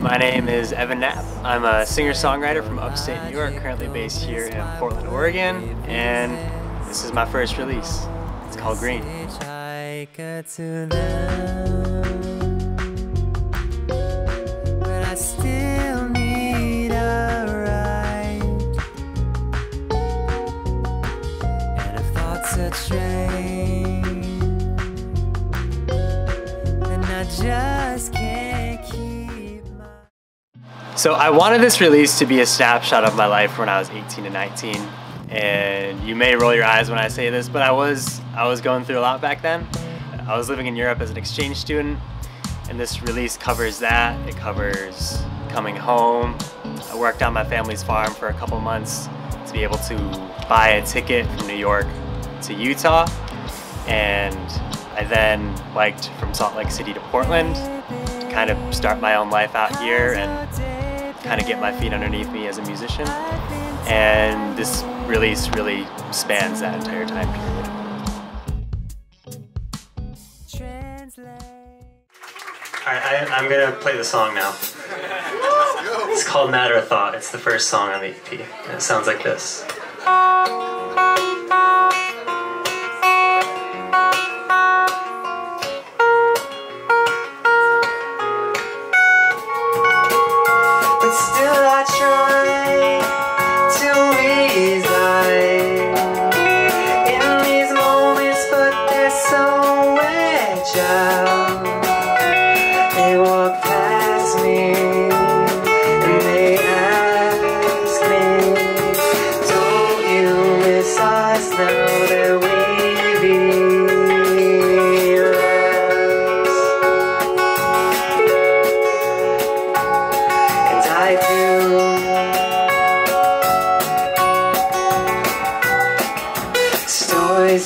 My name is Evan Knapp. I'm a singer-songwriter from upstate New York, currently based here in Portland, Oregon, and this is my first release. It's called Green. So I wanted this release to be a snapshot of my life when I was 18 and 19, and you may roll your eyes when I say this, but I was going through a lot back then. I was living in Europe as an exchange student, and this release covers that. It covers coming home. I worked on my family's farm for a couple months to be able to buy a ticket from New York to Utah, and I then biked from Salt Lake City to Portland to kind of start my own life out here and kind of get my feet underneath me as a musician. And this release really spans that entire time period. Alright, I'm gonna play the song now. It's called Matter of Thought. It's the first song on the EP, and it sounds like this.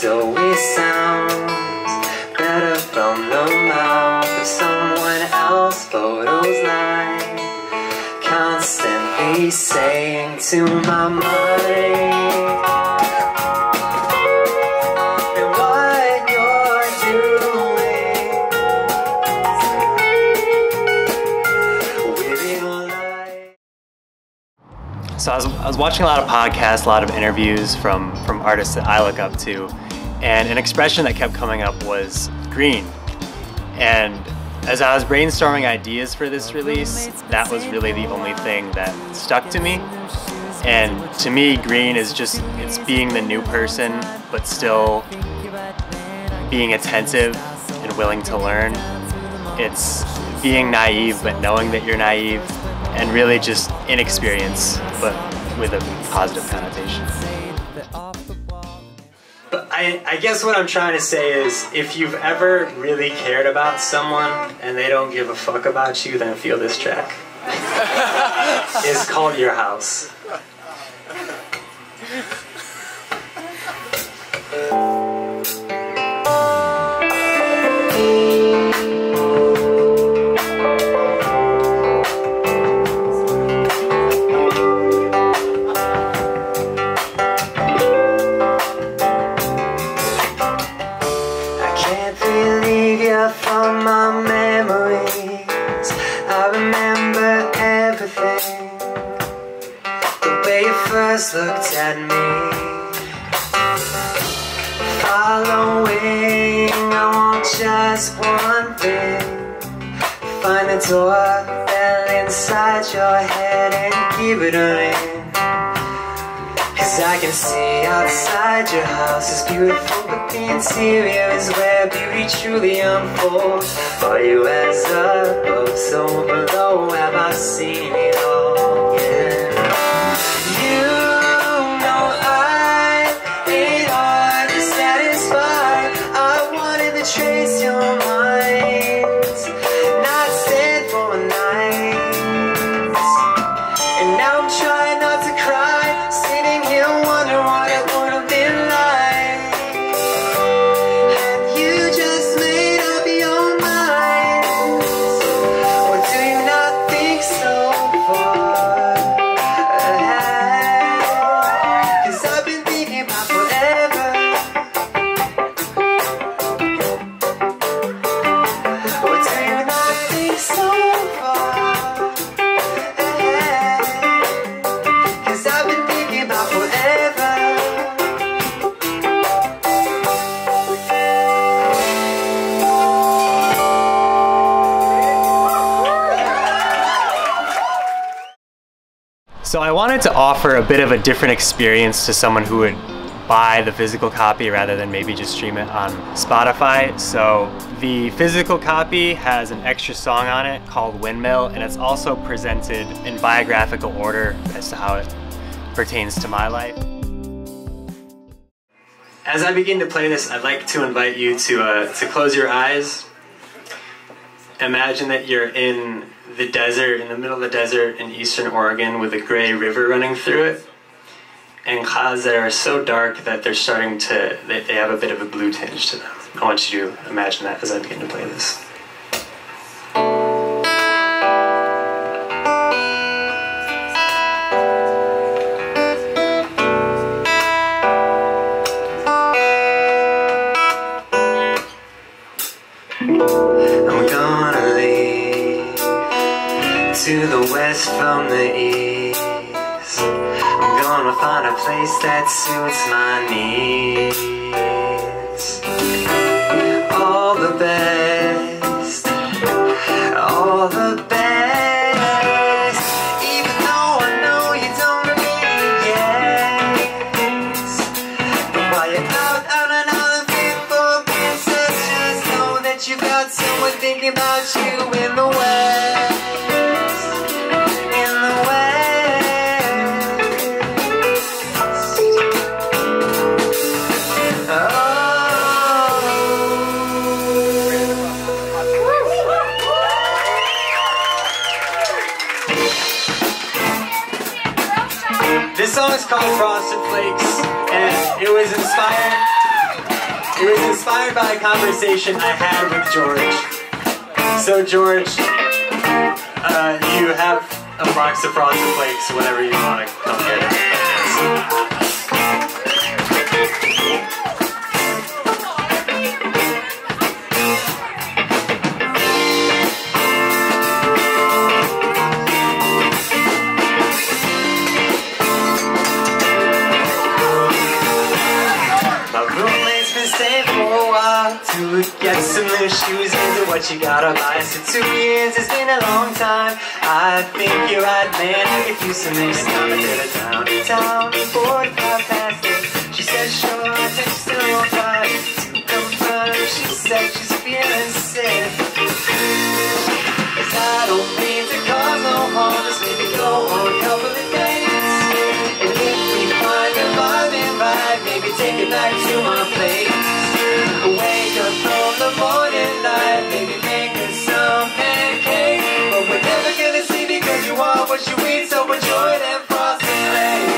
Always sounds better from the mouth of someone else. Photos lie constantly saying to my mind and what you're doing, living life. So I was watching a lot of podcasts, a lot of interviews from artists that I look up to, and an expression that kept coming up was green. And as I was brainstorming ideas for this release, that was really the only thing that stuck to me. And to me, green is just, it's being the new person, but still being attentive and willing to learn. It's being naive, but knowing that you're naive, and really just inexperience, but with a positive connotation. But I guess what I'm trying to say is, if you've ever really cared about someone and they don't give a fuck about you, then feel this track. It's called Your House. From my memories, I remember everything. The way you first looked at me, following, I want just one thing. Find the doorbell inside your head and give it a ring. Cause I can see outside your house is beautiful, but the interior is where beauty truly unfolds. For you as above, so below, have I seen it all? Yeah. You know I ain't hard to satisfy. I wanted to trace your mind, not stand for a night. And now I'm trying not to cry, sitting here wondering what it would have been like had you just made up your mind. Or do you not think so far? So I wanted to offer a bit of a different experience to someone who would buy the physical copy rather than maybe just stream it on Spotify. So the physical copy has an extra song on it called Windmill, and it's also presented in biographical order as to how it pertains to my life. As I begin to play this, I'd like to invite you to close your eyes. Imagine that you're in the desert, in the middle of the desert in eastern Oregon with a gray river running through it, and clouds that are so dark that they're starting to, they have a bit of a blue tinge to them. I want you to imagine that as I begin to play this. I'm gonna leave to the west from the east. I'm gonna find a place that suits my needs. All the best, all the best. Even though I know you don't really guess. But while you're out on another people, princess, just know that you got someone thinking about you in the west. In the west. This song is called Frosted Flakes, and it was inspired by a conversation I had with George. So George, you have a box of Frosted Flakes whenever you want to come get it. To get some new shoes into what you gotta buy. So 2 years has been a long time. I think you're right, man. I could use some next time. I did a downtown 45 past 8. She said sure, I text her on Friday to confirm. She said she's feeling sick. 'Cause I don't mean to cause no harm, just maybe go on a couple of dates. And if we find a vibe and ride, maybe take it back to my place. Wake up from the morning light, maybe make us some pancakes. But we're never gonna see because you are what you eat, so enjoy them Frosted Flakes.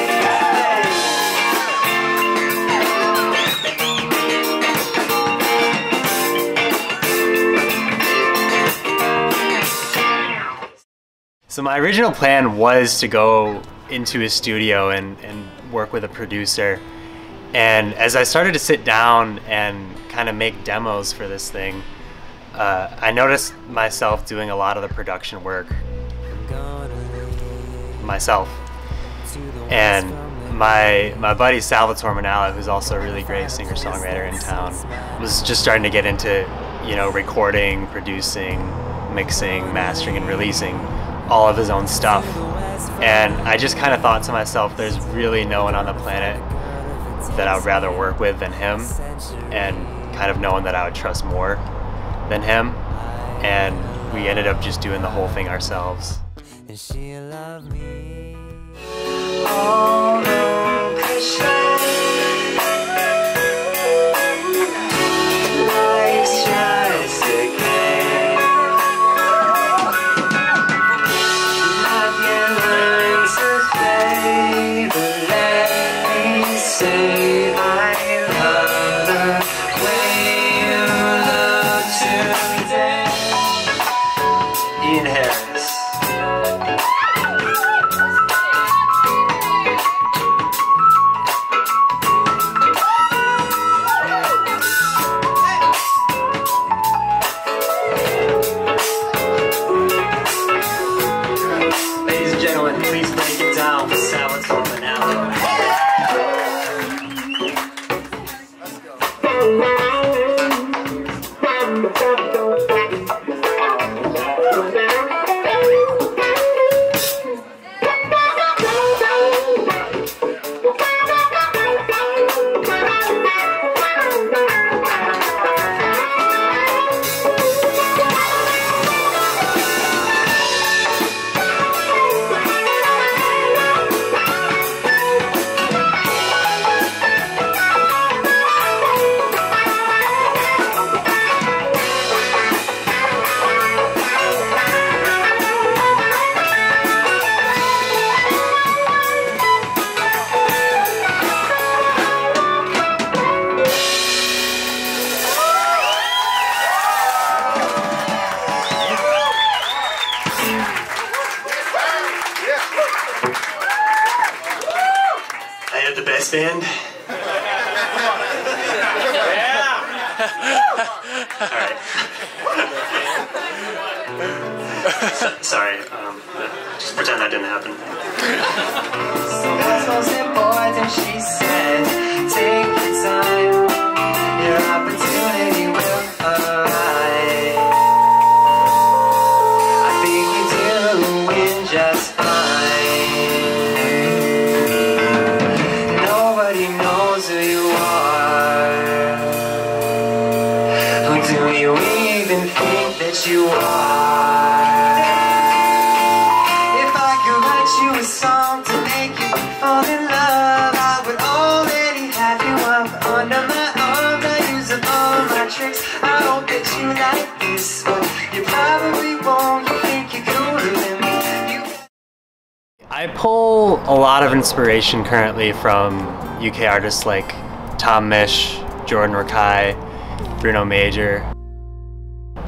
So my original plan was to go into a studio and work with a producer. And as I started to sit down and kind of make demos for this thing, I noticed myself doing a lot of the production work myself. And my buddy Salvatore Manalo, who's also a really great singer-songwriter in town, was just starting to get into, you know, recording, producing, mixing, mastering, and releasing all of his own stuff. And I just kind of thought to myself, there's really no one on the planet that I would rather work with than him, and kind of knowing that I would trust more than him. And we ended up just doing the whole thing ourselves. And she loved me. All the cliche. Life's just a game. Not yet learned to fade, but let me say I love the way you look today. Ian Harris. the best band? Alright. Sorry, just pretend that didn't happen. So what's most important, she said, take your time, your opportunity will arrive. I think you're doing just fine. Nobody knows who you are. Who do you even think that you are? You a song to make you fall in love, I would already have you up under my arm. I use up all my tricks. I hope that you like this, but you probably won't. You think you're cooler than me. I pull a lot of inspiration currently from UK artists like Tom Misch, Jordan Rakai, Bruno Major,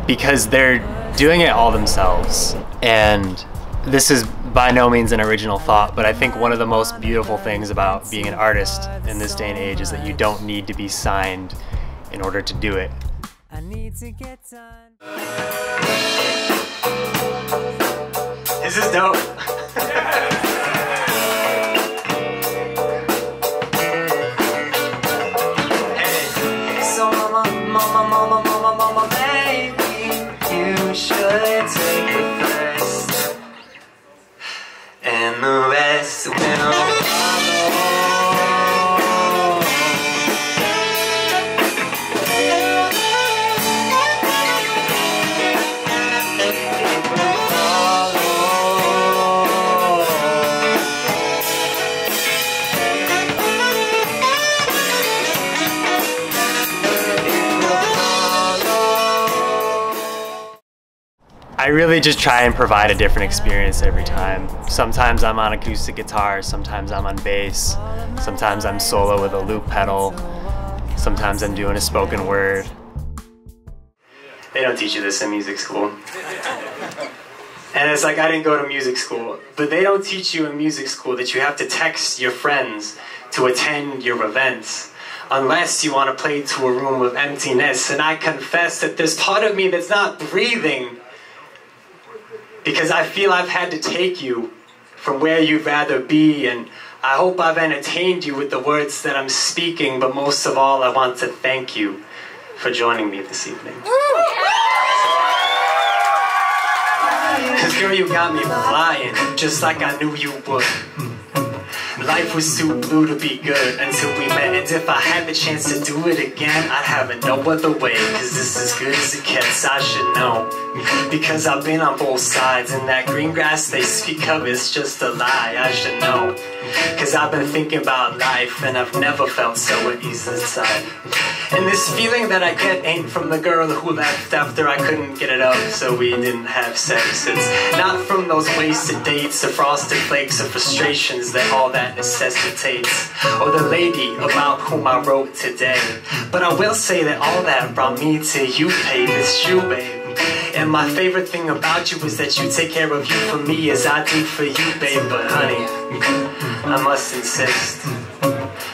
because they're doing it all themselves. And this is by no means an original thought, but I think one of the most beautiful things about being an artist in this day and age is that you don't need to be signed in order to do it. I need to get done. This is dope. Hey. So mama, baby, you should take the first step. And the rest will follow. I really just try and provide a different experience every time. Sometimes I'm on acoustic guitar, sometimes I'm on bass, sometimes I'm solo with a loop pedal, sometimes I'm doing a spoken word. They don't teach you this in music school. And it's like, I didn't go to music school, but they don't teach you in music school that you have to text your friends to attend your events, unless you want to play to a room of emptiness. And I confess that there's part of me that's not breathing, because I feel I've had to take you from where you'd rather be, and I hope I've entertained you with the words that I'm speaking, but most of all, I want to thank you for joining me this evening. Cause girl, you got me flying, just like I knew you would. Life was too blue to be good until we met, and if I had the chance to do it again, I'd have it no other way, cause this is as good as it gets. I should know, because I've been on both sides, and that green grass they speak of is just a lie. I should know, cause I've been thinking about life, and I've never felt so at ease inside. And this feeling that I get ain't from the girl who left after I couldn't get it up, so we didn't have sex. It's not from those wasted dates, or frosted flakes, or frustrations that all that necessitates, or the lady about whom I wrote today. But I will say that all that brought me to you, babe. It's true, babe. And my favorite thing about you is that you take care of you for me as I do for you, babe. But honey, I must insist,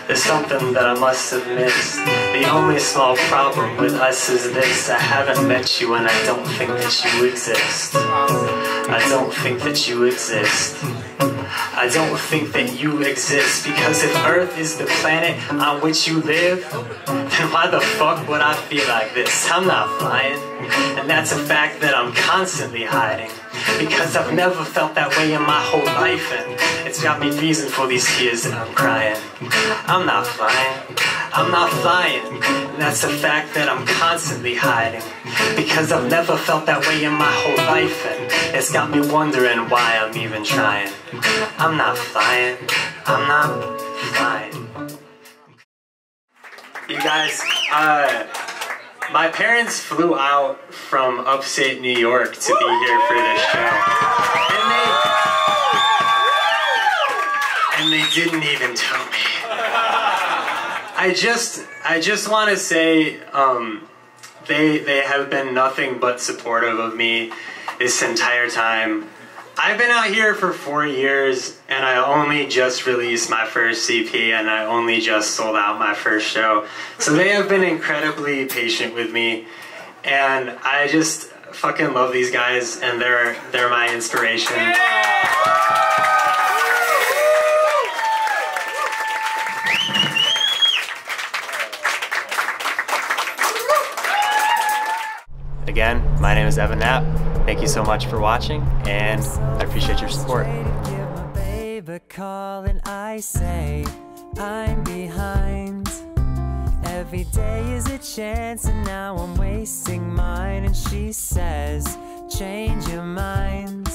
there's something that I must have missed. The only small problem with us is this: I haven't met you, and I don't think that you exist. I don't think that you exist. I don't think that you exist, because if Earth is the planet on which you live, then why the fuck would I feel like this? I'm not flying, and that's a fact that I'm constantly hiding, because I've never felt that way in my whole life, and it's got me reason for these tears that I'm crying. I'm not flying, I'm not flying, and that's a fact that I'm constantly hiding, because I've never felt that way in my whole life, and it's got me wondering why I'm even trying. I'm not flying, I'm not flying. You guys, my parents flew out from upstate New York to be here for this show. And they didn't even tell me. I just want to say, they have been nothing but supportive of me this entire time. I've been out here for 4 years, and I only just released my first CP, and I only just sold out my first show. So they have been incredibly patient with me, and I just fucking love these guys, and they're my inspiration. Again, my name is Evan Knapp. Thank you so much for watching, and I appreciate your support. Call and I say I'm behind. Every day is a chance, and now I'm wasting mine. And she says, change your mind.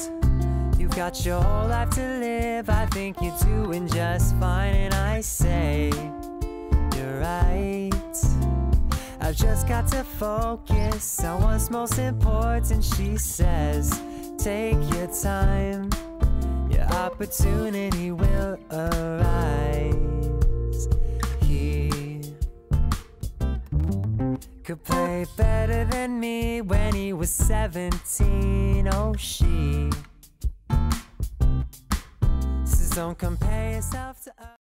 You've got your whole life to live. I think you're doing just fine. And I say, you're right. I've just got to focus on what's most important. She says, take your time. Your opportunity will arise. He could play better than me when he was 17. Oh, she says, don't compare yourself to us.